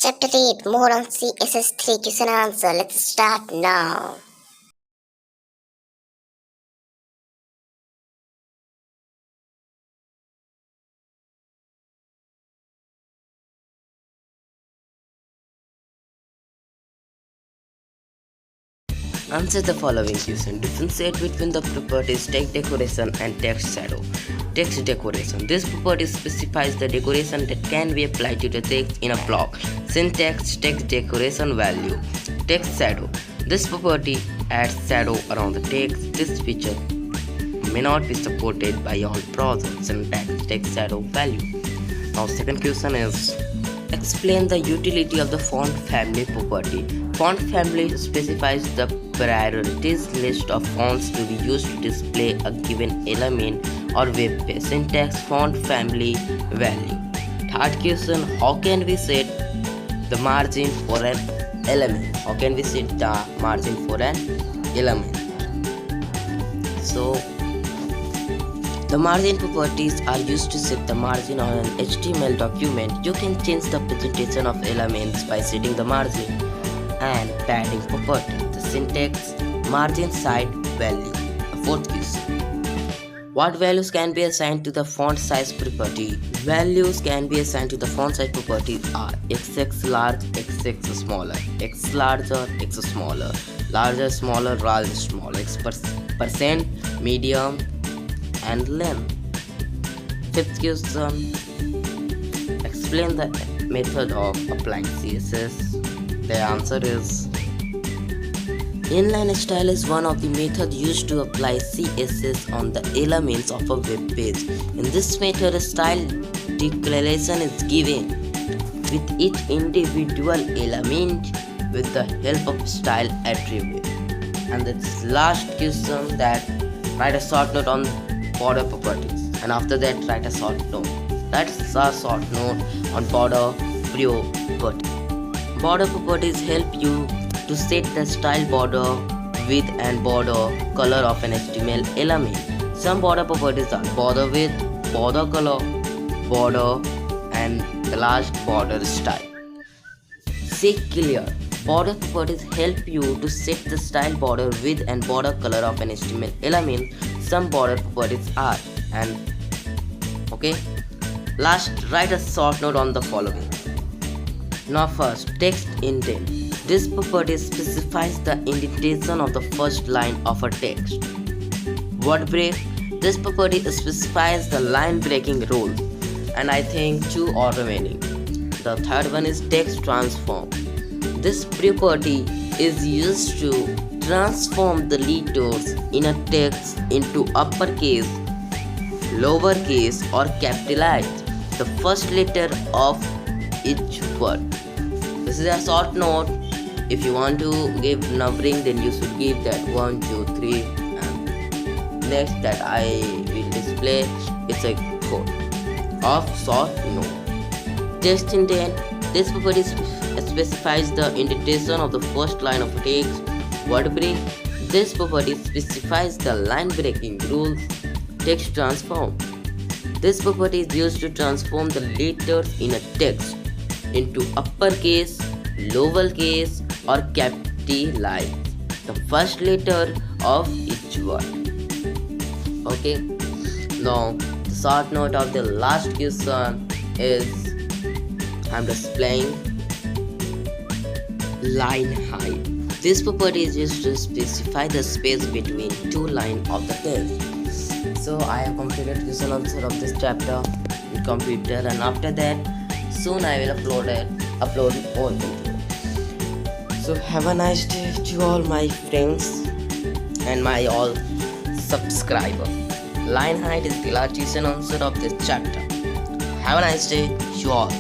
Chapter 8 More on CSS3 question and answer. Let's start now. Answer the following question. Differentiate between the properties text decoration and text shadow. Text decoration. This property specifies the decoration that can be applied to the text in a block. Syntax text decoration value. Text shadow. This property adds shadow around the text. This feature may not be supported by all browsers. Syntax text shadow value. Now second question is explain the utility of the font family property. Font family specifies the priorities list of fonts to be used to display a given element or web page. Syntax font family value. Third question, how can we set the margin for an element? How can we set the margin for an element? So the margin properties are used to set the margin on an HTML document. You can change the presentation of elements by setting the margin and padding property. The syntax margin side value. The fourth question. What values can be assigned to the font size property? Values can be assigned to the font size property are XX large, XX smaller, X larger, X smaller, larger, smaller, larger, smaller, X percent, medium, and length. Fifth question. Explain the method of applying CSS. The answer is inline style is one of the methods used to apply CSS on the elements of a web page. In this method, a style declaration is given with each individual element with the help of style attribute. And the last question, that write a short note on border properties, and after that write a short note. That's a short note on border property. Border properties help you to set the style, border width and border color of an HTML element. Some border properties are border width, border color, border, and the last border style. Say clear. Border properties help you to set the style, border width and border color of an HTML element. Some border properties are okay. Last, write a short note on the following. Now first, text indent. This property specifies the indentation of the first line of a text. Word break. This property specifies the line breaking rule, and I think two are remaining. The third one is text transform. This property is used to transform the letters in a text into uppercase, lowercase, or capitalized the first letter of each word. This is a short note. If you want to give numbering, then you should give that 1, 2, 3, and next that I will display, it's a code of short note. Text indent. This property specifies the indentation of the first line of text. Word break. This property specifies the line breaking rules. Text transform. This property is used to transform the letters in a text into uppercase, lowercase, or capitalized the first letter of each word. Okay. Now the short note of the last question is I'm displaying line height. This property is used to specify the space between two lines of the text. So I have completed question answer of this chapter in computer, and after that soon I will upload all video. So have a nice day to all my friends and my all subscriber. Line height is the last question answer of this chapter. Have a nice day to all.